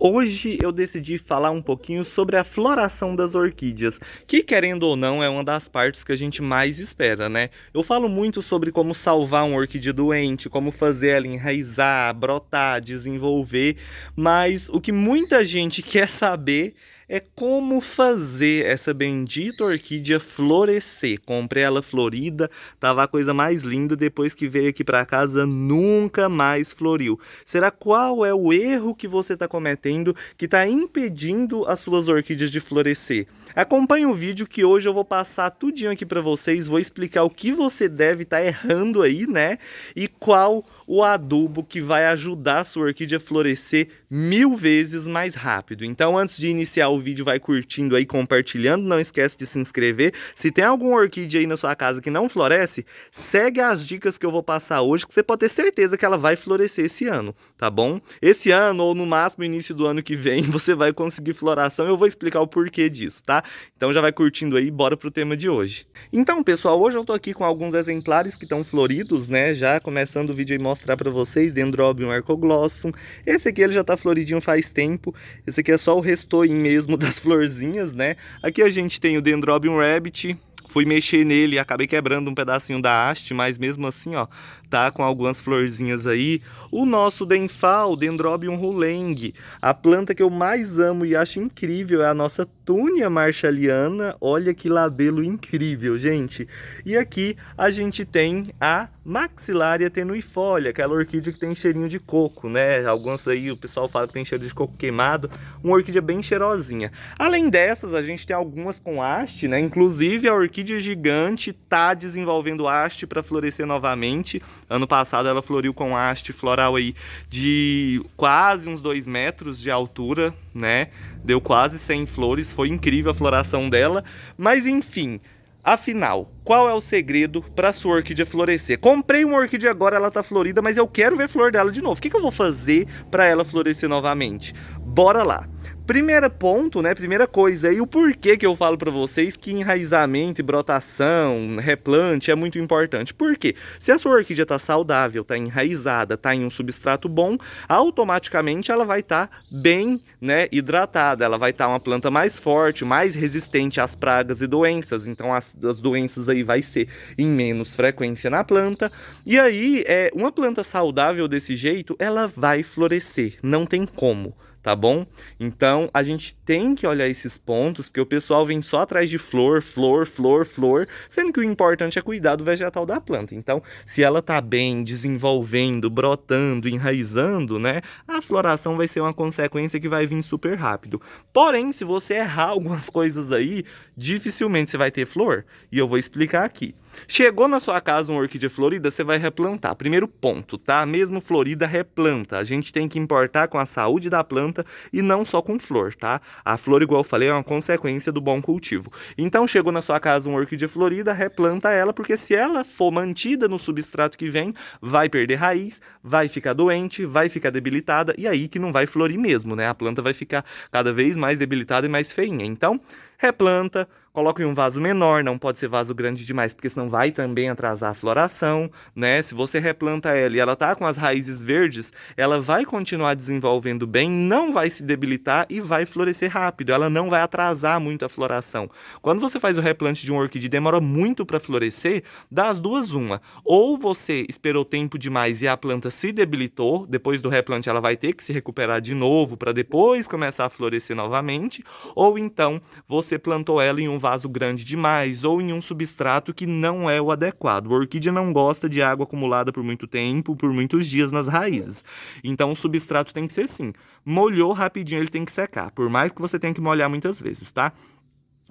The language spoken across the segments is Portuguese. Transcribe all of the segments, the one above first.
Hoje eu decidi falar um pouquinho sobre a floração das orquídeas, que querendo ou não é uma das partes que a gente mais espera, né? Eu falo muito sobre como salvar uma orquídea doente, como fazer ela enraizar, brotar, desenvolver, mas o que muita gente quer saber é como fazer essa bendita orquídea florescer. Comprei ela florida, tava a coisa mais linda, depois que veio aqui para casa nunca mais floriu. Será qual é o erro que você está cometendo que está impedindo as suas orquídeas de florescer? Acompanhe o vídeo que hoje eu vou passar tudinho aqui para vocês, vou explicar o que você deve estar errando aí, né? E qual o adubo que vai ajudar a sua orquídea a florescer 1000 vezes mais rápido. Então, antes de iniciar o vídeo, vai curtindo aí, compartilhando, não esquece de se inscrever. Se tem alguma orquídea aí na sua casa que não floresce, segue as dicas que eu vou passar hoje, que você pode ter certeza que ela vai florescer esse ano, tá bom? Esse ano, ou no máximo início do ano que vem, você vai conseguir floração, eu vou explicar o porquê disso, tá? Então já vai curtindo aí, bora pro tema de hoje. Então, pessoal, hoje eu tô aqui com alguns exemplares que estão floridos, né? Já começando o vídeo aí mostrar pra vocês, Dendrobium arcoglossum. Esse aqui ele já tá floridinho faz tempo, esse aqui é só o restoinho mesmo das florzinhas, né? Aqui a gente tem o Dendrobium rabbit. Fui mexer nele e acabei quebrando um pedacinho da haste, mas mesmo assim, ó, tá com algumas florzinhas aí. O nosso Denfal, Dendrobium huleng, a planta que eu mais amo e acho incrível é a nossa Túnia marshalliana. Olha que labelo incrível, gente. E aqui a gente tem a Maxillaria tenuifolia, aquela orquídea que tem cheirinho de coco, né? Alguns aí o pessoal fala que tem cheiro de coco queimado, uma orquídea bem cheirosinha. Além dessas, a gente tem algumas com haste, né? Inclusive a orquídea gigante tá desenvolvendo haste para florescer novamente. Ano passado ela floriu com haste floral aí de quase uns 2 metros de altura, né? Deu quase 100 flores, foi incrível a floração dela. Mas enfim, afinal, qual é o segredo para sua orquídea florescer? Comprei uma orquídea agora, ela tá florida, mas eu quero ver flor dela de novo. O que eu vou fazer para ela florescer novamente? Bora lá! Primeiro ponto, né? Primeira coisa aí, o porquê que eu falo para vocês que enraizamento e brotação, replante é muito importante. Por quê? Se a sua orquídea tá saudável, tá enraizada, tá em um substrato bom, automaticamente ela vai estar bem, né, hidratada. Ela vai estar uma planta mais forte, mais resistente às pragas e doenças. Então as doenças aí vai ser em menos frequência na planta. E aí, uma planta saudável desse jeito, ela vai florescer. Não tem como. Tá bom? Então, a gente tem que olhar esses pontos, porque o pessoal vem só atrás de flor, flor, flor, flor, sendo que o importante é cuidar do vegetal da planta. Então, se ela tá bem, desenvolvendo, brotando, enraizando, né, a floração vai ser uma consequência que vai vir super rápido. Porém, se você errar algumas coisas aí, dificilmente você vai ter flor, e eu vou explicar aqui. Chegou na sua casa uma orquídea florida, você vai replantar. Primeiro ponto, tá? Mesmo florida, replanta. A gente tem que importar com a saúde da planta e não só com flor, tá? A flor, igual eu falei, é uma consequência do bom cultivo. Então, chegou na sua casa uma orquídea florida, replanta ela, porque se ela for mantida no substrato que vem, vai perder raiz, vai ficar doente, vai ficar debilitada, e aí que não vai florir mesmo, né? A planta vai ficar cada vez mais debilitada e mais feinha. Então, replanta, coloca em um vaso menor, não pode ser vaso grande demais, porque senão vai também atrasar a floração, né? Se você replanta ela e ela tá com as raízes verdes, ela vai continuar desenvolvendo bem, não vai se debilitar e vai florescer rápido, ela não vai atrasar muito a floração. Quando você faz o replante de uma orquídea e demora muito para florescer, das duas uma. Ou você esperou tempo demais e a planta se debilitou, depois do replante ela vai ter que se recuperar de novo para depois começar a florescer novamente, ou então você plantou ela em um vaso grande demais ou em um substrato que não é o adequado. A orquídea não gosta de água acumulada por muito tempo, por muitos dias nas raízes. Então o substrato tem que ser assim. Molhou rapidinho, ele tem que secar, por mais que você tenha que molhar muitas vezes, tá?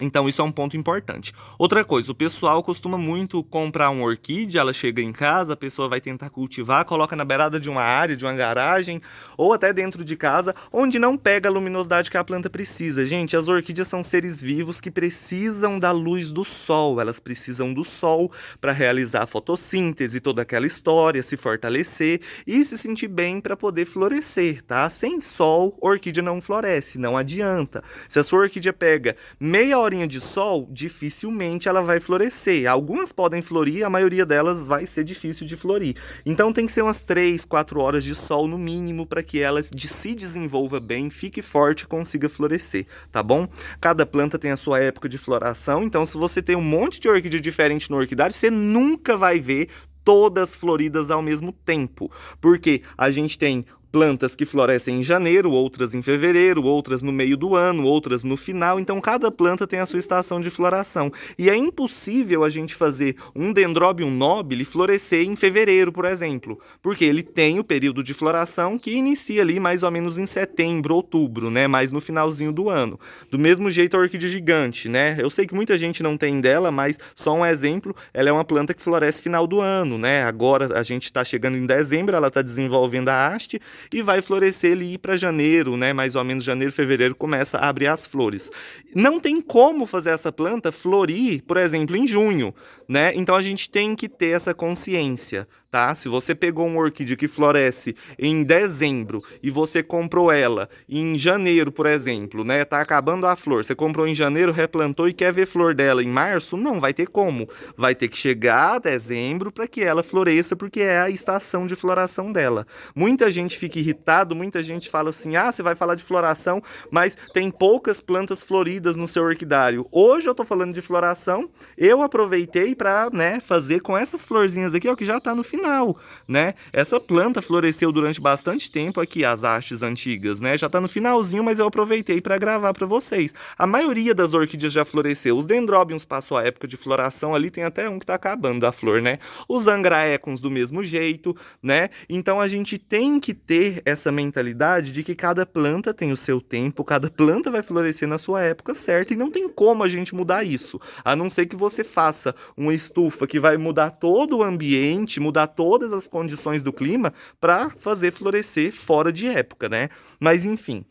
Então isso é um ponto importante. Outra coisa, o pessoal costuma muito comprar uma orquídea, ela chega em casa, a pessoa vai tentar cultivar, coloca na beirada de uma área, de uma garagem, ou até dentro de casa, onde não pega a luminosidade que a planta precisa. Gente, as orquídeas são seres vivos que precisam da luz do sol, elas precisam do sol para realizar a fotossíntese, toda aquela história, se fortalecer e se sentir bem para poder florescer, tá? Sem sol, orquídea não floresce, não adianta. Se a sua orquídea pega meia horinha de sol, dificilmente ela vai florescer. Algumas podem florir, a maioria delas vai ser difícil de florir. Então tem que ser umas 3, 4 horas de sol no mínimo para que ela se desenvolva bem, fique forte e consiga florescer, tá bom? Cada planta tem a sua época de floração, então se você tem um monte de orquídea diferente no orquidário, você nunca vai ver todas floridas ao mesmo tempo, porque a gente tem plantas que florescem em janeiro, outras em fevereiro, outras no meio do ano, outras no final. Então, cada planta tem a sua estação de floração. E é impossível a gente fazer um Dendrobium nobile florescer em fevereiro, por exemplo, porque ele tem o período de floração que inicia ali mais ou menos em setembro, outubro, né? Mais no finalzinho do ano. Do mesmo jeito a orquídea gigante, né? Eu sei que muita gente não tem dela, mas só um exemplo, ela é uma planta que floresce final do ano, né? Agora a gente está chegando em dezembro, ela está desenvolvendo a haste, e vai florescer ali para janeiro, né? Mais ou menos janeiro, fevereiro começa a abrir as flores. Não tem como fazer essa planta florir, por exemplo, em junho, né? Então a gente tem que ter essa consciência, tá? Se você pegou uma orquídea que floresce em dezembro e você comprou ela em janeiro, por exemplo, né? Tá acabando a flor. Você comprou em janeiro, replantou e quer ver flor dela em março? Não vai ter como. Vai ter que chegar a dezembro para que ela floresça, porque é a estação de floração dela. Muita gente fica irritado, muita gente fala assim, ah, você vai falar de floração, mas tem poucas plantas floridas no seu orquidário. Hoje eu tô falando de floração, eu aproveitei para, né, fazer com essas florzinhas aqui, ó, que já tá no final, né? Essa planta floresceu durante bastante tempo aqui, as hastes antigas, né? Já tá no finalzinho, mas eu aproveitei para gravar para vocês. A maioria das orquídeas já floresceu. Os dendróbions passou a época de floração, ali tem até um que tá acabando a flor, né? Os angraecums do mesmo jeito, né? Então a gente tem que ter essa mentalidade de que cada planta tem o seu tempo, cada planta vai florescer na sua época certa e não tem como a gente mudar isso, a não ser que você faça uma estufa que vai mudar todo o ambiente, mudar todas as condições do clima para fazer florescer fora de época, né? Mas enfim.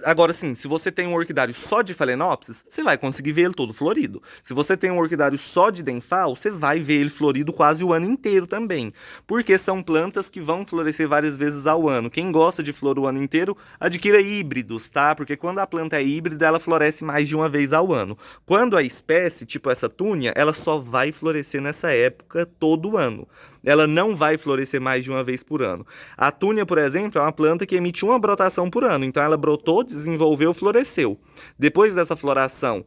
Agora sim, se você tem um orquidário só de Phalaenopsis, você vai conseguir ver ele todo florido. Se você tem um orquidário só de Denphal, você vai ver ele florido quase o ano inteiro também. Porque são plantas que vão florescer várias vezes ao ano. Quem gosta de flor o ano inteiro, adquira híbridos, tá? Porque quando a planta é híbrida, ela floresce mais de uma vez ao ano. Quando a espécie, tipo essa túnia, ela só vai florescer nessa época todo ano. Ela não vai florescer mais de uma vez por ano. A túnia, por exemplo, é uma planta que emite uma brotação por ano. Então ela brotou, desenvolveu, floresceu. Depois dessa floração,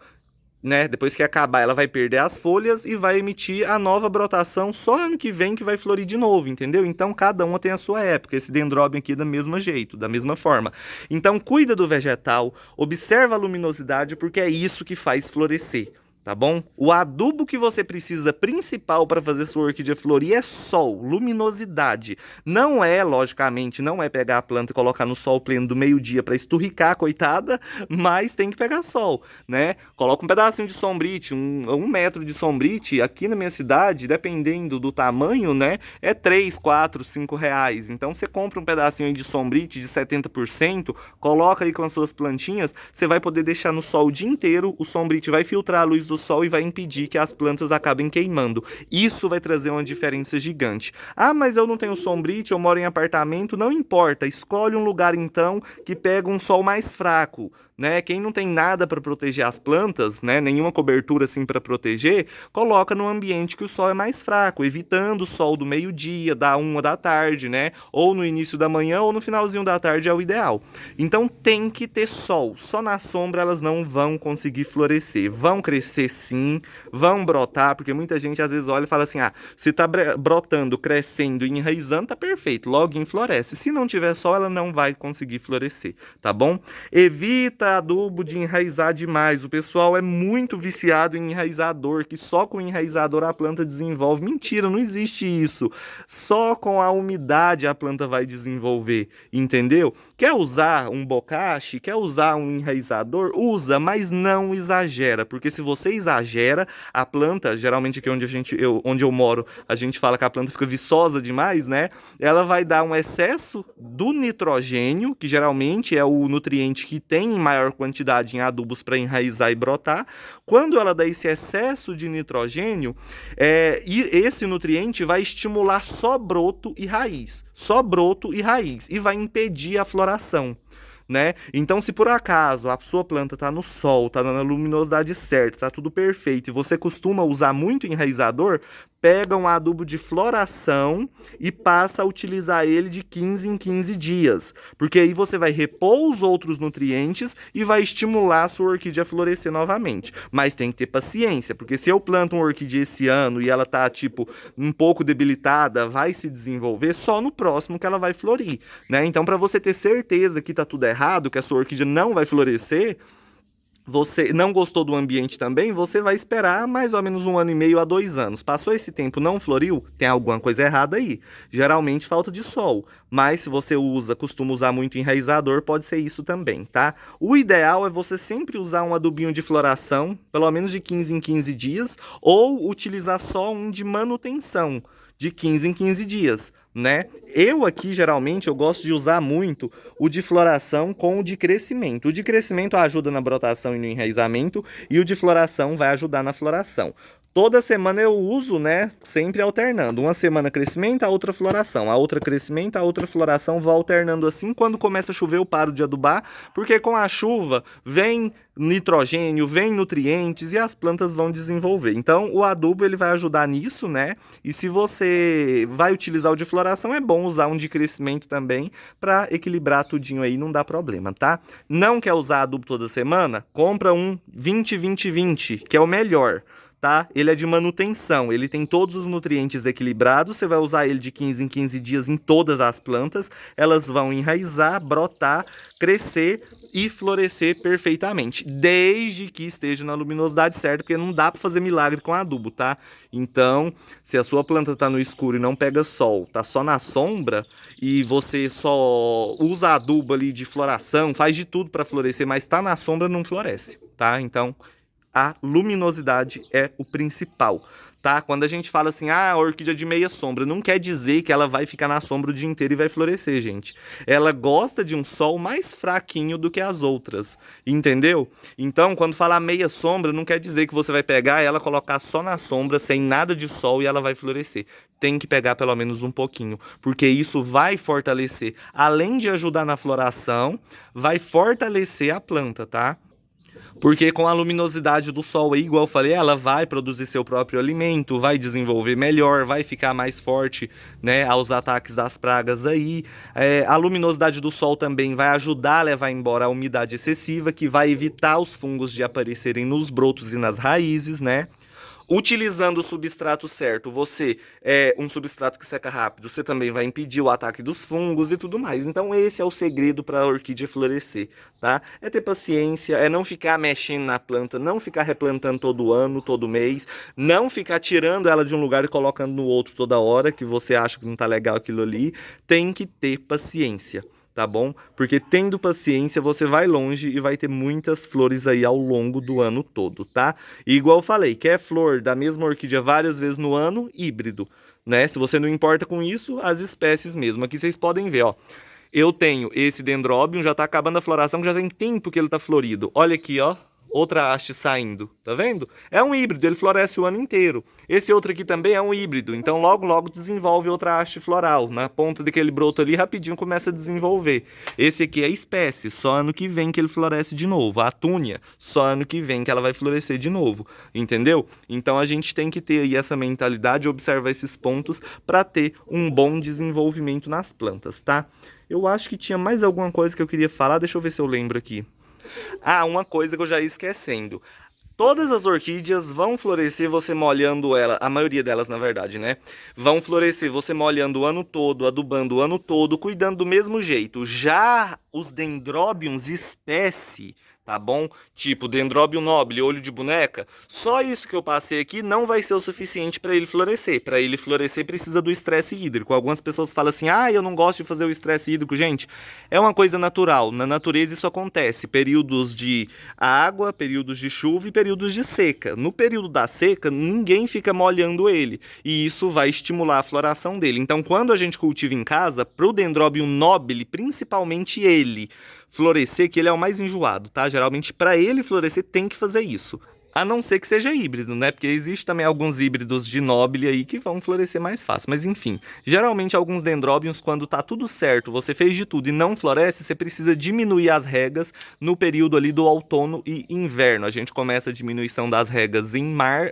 né, depois que acabar, ela vai perder as folhas e vai emitir a nova brotação só ano que vem que vai florir de novo, entendeu? Então cada uma tem a sua época. Esse dendróbio aqui é do mesmo jeito, da mesma forma. Então cuida do vegetal, observa a luminosidade, porque é isso que faz florescer. Tá bom? O adubo que você precisa principal para fazer sua orquídea florir é sol, luminosidade. Não é, logicamente, não é pegar a planta e colocar no sol pleno do meio-dia para esturricar, coitada, mas tem que pegar sol, né? Coloca um pedacinho de sombrite, um metro de sombrite, aqui na minha cidade, dependendo do tamanho, né? É 3, 4, 5 reais. Então você compra um pedacinho de sombrite de 70%, coloca aí com as suas plantinhas, você vai poder deixar no sol o dia inteiro, o sombrite vai filtrar a luz do sol e vai impedir que as plantas acabem queimando. Isso vai trazer uma diferença gigante. Ah, mas eu não tenho sombrite, eu moro em apartamento, não importa. Escolhe um lugar então que pega um sol mais fraco, né? Quem não tem nada para proteger as plantas, né? Nenhuma cobertura assim para proteger, coloca num ambiente que o sol é mais fraco, evitando o sol do meio-dia, da 1 da tarde, né? Ou no início da manhã ou no finalzinho da tarde é o ideal. Então tem que ter sol. Só na sombra elas não vão conseguir florescer. Vão crescer sim, vão brotar, porque muita gente às vezes olha e fala assim, ah, se tá brotando, crescendo e enraizando, tá perfeito, logo floresce. Se não tiver sol, ela não vai conseguir florescer, tá bom? Evita adubo de enraizar demais. O pessoal é muito viciado em enraizador, que só com enraizador a planta desenvolve. Mentira, não existe isso. Só com a umidade a planta vai desenvolver, entendeu? Quer usar um bocache, quer usar um enraizador? Usa, mas não exagera, porque se você exagera, a planta, geralmente aqui onde eu moro, a gente fala que a planta fica viçosa demais, né? Ela vai dar um excesso do nitrogênio, que geralmente é o nutriente que tem em maior quantidade em adubos para enraizar e brotar. Quando ela dá esse excesso de nitrogênio, e esse nutriente vai estimular só broto e raiz, e vai impedir a floração. né? Então, se por acaso a sua planta tá no sol, tá na luminosidade certa, tá tudo perfeito, e você costuma usar muito enraizador, pega um adubo de floração e passa a utilizar ele de 15 em 15 dias, porque aí você vai repor os outros nutrientes e vai estimular a sua orquídea a florescer novamente. Mas tem que ter paciência, porque se eu planto uma orquídea esse ano e ela tá tipo um pouco debilitada, vai se desenvolver só no próximo que ela vai florir, né? Então, para você ter certeza que tá tudo errado, que a sua orquídea não vai florescer, você não gostou do ambiente também, você vai esperar mais ou menos 1 ano e meio a 2 anos. Passou esse tempo, não floriu, tem alguma coisa errada aí. Geralmente falta de sol, mas se você costuma usar muito enraizador, pode ser isso também, tá? O ideal é você sempre usar um adubinho de floração, pelo menos de 15 em 15 dias, ou utilizar só um de manutenção, de 15 em 15 dias, né? Eu aqui, geralmente, eu gosto de usar muito o de floração com o de crescimento. O de crescimento ajuda na brotação e no enraizamento, e o de floração vai ajudar na floração. Toda semana eu uso, né, sempre alternando. Uma semana crescimento, a outra floração. A outra crescimento, a outra floração, vou alternando assim. Quando começa a chover, eu paro de adubar, porque com a chuva vem nitrogênio, vem nutrientes e as plantas vão desenvolver. Então, o adubo ele vai ajudar nisso, né? E se você vai utilizar o de floração, é bom usar um de crescimento também para equilibrar tudinho aí, não dá problema, tá? Não quer usar adubo toda semana? Compra um 20-20-20, que é o melhor. Tá? Ele é de manutenção, ele tem todos os nutrientes equilibrados, você vai usar ele de 15 em 15 dias em todas as plantas, elas vão enraizar, brotar, crescer e florescer perfeitamente, desde que esteja na luminosidade certa, porque não dá para fazer milagre com adubo, tá? Então, se a sua planta tá no escuro e não pega sol, tá só na sombra, e você só usa adubo ali de floração, faz de tudo para florescer, mas tá na sombra, não floresce, tá? Então, a luminosidade é o principal, tá? Quando a gente fala assim, a orquídea de meia sombra, não quer dizer que ela vai ficar na sombra o dia inteiro e vai florescer, gente. Ela gosta de um sol mais fraquinho do que as outras, entendeu? Então, quando falar meia sombra, não quer dizer que você vai pegar ela, colocar só na sombra, sem nada de sol e ela vai florescer. Tem que pegar pelo menos um pouquinho, porque isso vai fortalecer, além de ajudar na floração, vai fortalecer a planta, tá? Porque com a luminosidade do sol aí, igual eu falei, ela vai produzir seu próprio alimento, vai desenvolver melhor, vai ficar mais forte, né, aos ataques das pragas aí. A luminosidade do sol também vai ajudar a levar embora a umidade excessiva, que vai evitar os fungos de aparecerem nos brotos e nas raízes, né? Utilizando o substrato certo, você é um substrato que seca rápido, você também vai impedir o ataque dos fungos e tudo mais. Então esse é o segredo para a orquídea florescer, tá? É ter paciência, é não ficar mexendo na planta, não ficar replantando todo ano, todo mês, não ficar tirando ela de um lugar e colocando no outro toda hora, que você acha que não tá legal aquilo ali. Tem que ter paciência, tá bom? Porque tendo paciência, você vai longe e vai ter muitas flores aí ao longo do ano todo, tá? E igual eu falei, quer flor da mesma orquídea várias vezes no ano, híbrido, né? Se você não importa com isso, as espécies mesmo. Aqui vocês podem ver, ó. Eu tenho esse dendróbio, já tá acabando a floração, já tem tempo que ele tá florido. Olha aqui, ó. Outra haste saindo, tá vendo? É um híbrido, ele floresce o ano inteiro. Esse outro aqui também é um híbrido, então logo desenvolve outra haste floral. Na ponta daquele broto ali, rapidinho começa a desenvolver. Esse aqui é espécie, só ano que vem que ele floresce de novo. A túnia, só ano que vem que ela vai florescer de novo, entendeu? Então a gente tem que ter aí essa mentalidade, observar esses pontos para ter um bom desenvolvimento nas plantas, tá? Eu acho que tinha mais alguma coisa que eu queria falar, deixa eu ver se eu lembro aqui. Ah, uma coisa que eu já ia esquecendo. Todas as orquídeas vão florescer você molhando ela, a maioria delas na verdade, né? Vão florescer você molhando o ano todo, adubando o ano todo, cuidando do mesmo jeito. Já os dendróbiums espécie, tá bom? Tipo Dendrobium nobile, olho de boneca, só isso que eu passei aqui não vai ser o suficiente para ele florescer. Para ele florescer precisa do estresse hídrico. Algumas pessoas falam assim, eu não gosto de fazer o estresse hídrico. Gente, é uma coisa natural, na natureza isso acontece, períodos de água, períodos de chuva e períodos de seca. No período da seca, ninguém fica molhando ele, e isso vai estimular a floração dele. Então, quando a gente cultiva em casa, pro Dendrobium nobile, principalmente ele florescer, que ele é o mais enjoado, tá? Geralmente, para ele florescer, tem que fazer isso. A não ser que seja híbrido, né? Porque existe também alguns híbridos de nobile aí que vão florescer mais fácil. Mas enfim, geralmente alguns dendróbios, quando tá tudo certo, você fez de tudo e não floresce, você precisa diminuir as regas no período ali do outono e inverno. A gente começa a diminuição das regas em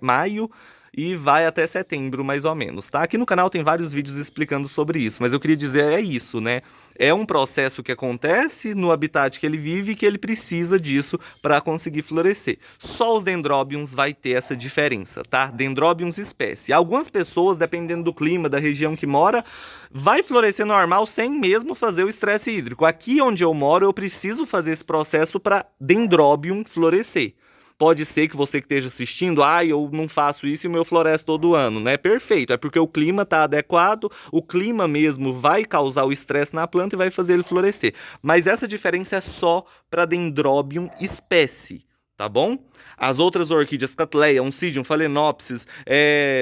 maio e vai até setembro, mais ou menos, tá? Aqui no canal tem vários vídeos explicando sobre isso, mas eu queria dizer é isso, né? É um processo que acontece no habitat que ele vive e que ele precisa disso para conseguir florescer. Só os dendróbions vai ter essa diferença, tá? Dendróbions espécie. Algumas pessoas, dependendo do clima, da região que mora, vai florescer normal sem mesmo fazer o estresse hídrico. Aqui onde eu moro, eu preciso fazer esse processo para dendróbion florescer. Pode ser que você que esteja assistindo, eu não faço isso e o meu floresce todo ano, né? Perfeito, é porque o clima está adequado, o clima mesmo vai causar o estresse na planta e vai fazer ele florescer. Mas essa diferença é só para dendróbion espécie, tá bom? As outras orquídeas, Cattleya, Oncidium, Phalaenopsis,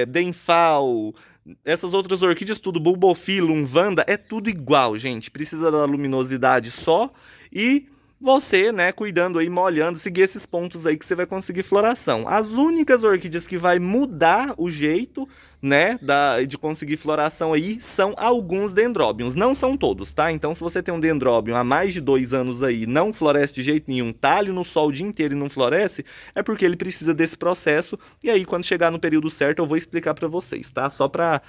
Denfal, essas outras orquídeas, tudo, Bulbophyllum, Vanda, é tudo igual, gente. Precisa da luminosidade só e você, né, cuidando aí, molhando, seguir esses pontos aí que você vai conseguir floração. As únicas orquídeas que vai mudar o jeito, né, de conseguir floração aí são alguns dendróbions, não são todos, tá? Então se você tem um dendróbion há mais de 2 anos aí, não floresce de jeito nenhum, tá ali no sol o dia inteiro e não floresce, é porque ele precisa desse processo, e aí quando chegar no período certo eu vou explicar pra vocês, tá? Só pra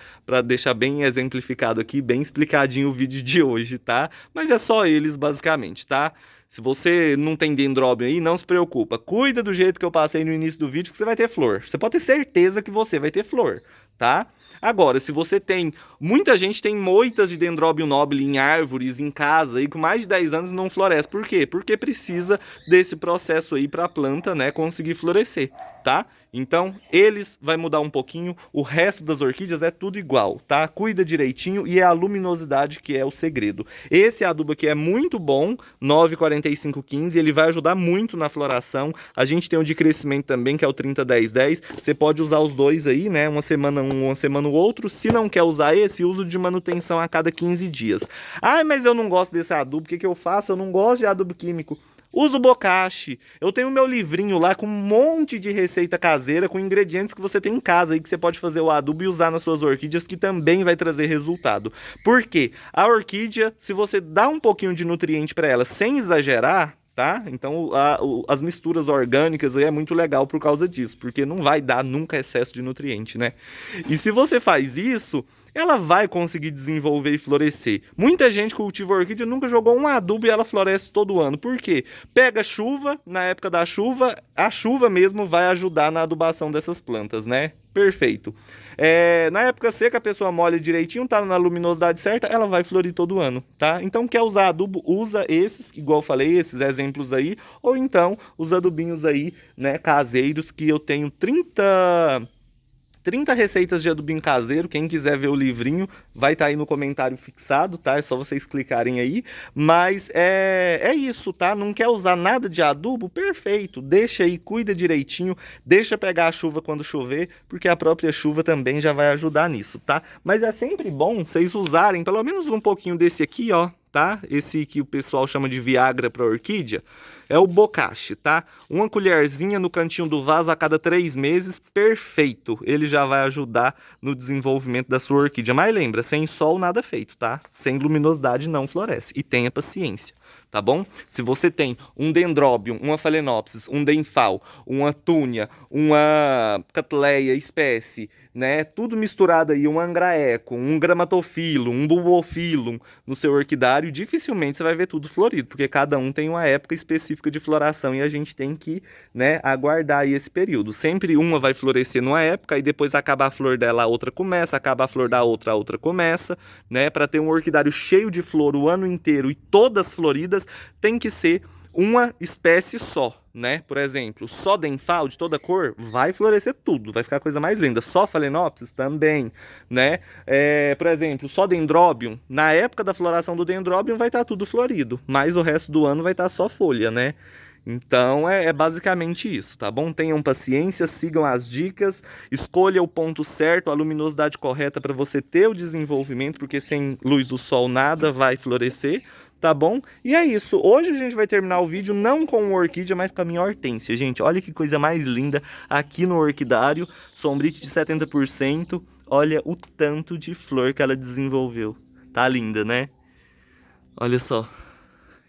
deixar bem exemplificado aqui, bem explicadinho o vídeo de hoje, tá? Mas é só eles basicamente, tá? Se você não tem dendróbio aí, não se preocupa. Cuida do jeito que eu passei no início do vídeo que você vai ter flor. Você pode ter certeza que você vai ter flor, tá? Agora, se você tem... Muita gente tem moitas de dendróbio nobile em árvores, em casa, e com mais de 10 anos não floresce. Por quê? Porque precisa desse processo aí para a planta, né, conseguir florescer, tá? Então, eles vai mudar um pouquinho, o resto das orquídeas é tudo igual, tá? Cuida direitinho e é a luminosidade que é o segredo. Esse adubo aqui é muito bom, 9,45,15, ele vai ajudar muito na floração. A gente tem um de crescimento também, que é o 30,10,10. Você pode usar os dois aí, né? Uma semana um, uma semana o outro. Se não quer usar esse, uso de manutenção a cada 15 dias. Mas eu não gosto desse adubo, o que eu faço? Eu não gosto de adubo químico. Usa o bocashi. Eu tenho meu livrinho lá com um monte de receita caseira, com ingredientes que você tem em casa aí, que você pode fazer o adubo e usar nas suas orquídeas, que também vai trazer resultado. Por quê? A orquídea, se você dá um pouquinho de nutriente para ela sem exagerar, tá? Então as misturas orgânicas aí é muito legal por causa disso, porque não vai dar nunca excesso de nutriente, né? E se você faz isso, ela vai conseguir desenvolver e florescer. Muita gente cultiva orquídea e nunca jogou um adubo e ela floresce todo ano. Por quê? Pega chuva, na época da chuva, a chuva mesmo vai ajudar na adubação dessas plantas, né? Perfeito. Na época seca, a pessoa molha direitinho, tá na luminosidade certa, ela vai florir todo ano, tá? Então, quer usar adubo, usa esses, igual eu falei, esses exemplos aí, ou então os adubinhos aí, né, caseiros, que eu tenho 30 receitas de adubinho caseiro. Quem quiser ver o livrinho vai estar aí no comentário fixado, tá? É só vocês clicarem aí. Mas é isso, tá? Não quer usar nada de adubo? Perfeito. Deixa aí, cuida direitinho. Deixa pegar a chuva quando chover, porque a própria chuva também já vai ajudar nisso, tá? Mas é sempre bom vocês usarem pelo menos um pouquinho desse aqui, ó. Tá? Esse que o pessoal chama de Viagra para orquídea é o bocashi, tá? Uma colherzinha no cantinho do vaso a cada 3 meses, perfeito. Ele já vai ajudar no desenvolvimento da sua orquídea. Mas lembra, sem sol nada feito, tá? Sem luminosidade não floresce. E tenha paciência, tá bom? Se você tem um dendróbio, uma phalaenopsis, um denfal, uma túnia, uma cattleya espécie, né? Tudo misturado aí, um angraeco, um gramatophyllum, um bulbophyllum no seu orquidário, dificilmente você vai ver tudo florido, porque cada um tem uma época específica de floração e a gente tem que, né, aguardar aí esse período. Sempre uma vai florescer numa época e depois acaba a flor dela, a outra começa, acaba a flor da outra, a outra começa, né? Para ter um orquidário cheio de flor o ano inteiro e todas floridas, tem que ser uma espécie só, né? Por exemplo, só denfal de toda cor vai florescer tudo, vai ficar a coisa mais linda. Só phalaenopsis também, né? Por exemplo, só dendróbio, na época da floração do dendróbio vai estar tudo florido, mas o resto do ano vai estar só folha, né? Então é basicamente isso, tá bom? Tenham paciência, sigam as dicas, escolha o ponto certo, a luminosidade correta para você ter o desenvolvimento, porque sem luz do sol nada vai florescer, tá bom? E é isso, hoje a gente vai terminar o vídeo não com uma orquídea, mas com a minha hortênsia, gente. Olha que coisa mais linda aqui no orquidário, sombrite de 70%, olha o tanto de flor que ela desenvolveu. Tá linda, né? Olha só.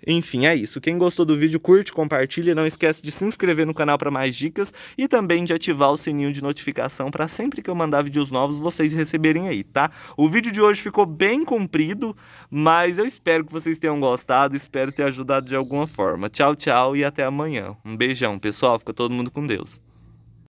Enfim, é isso. Quem gostou do vídeo, curte, compartilha. Não esquece de se inscrever no canal para mais dicas e também de ativar o sininho de notificação para sempre que eu mandar vídeos novos vocês receberem aí, tá? O vídeo de hoje ficou bem comprido, mas eu espero que vocês tenham gostado, espero ter ajudado de alguma forma. Tchau, tchau e até amanhã. Um beijão, pessoal. Fica todo mundo com Deus.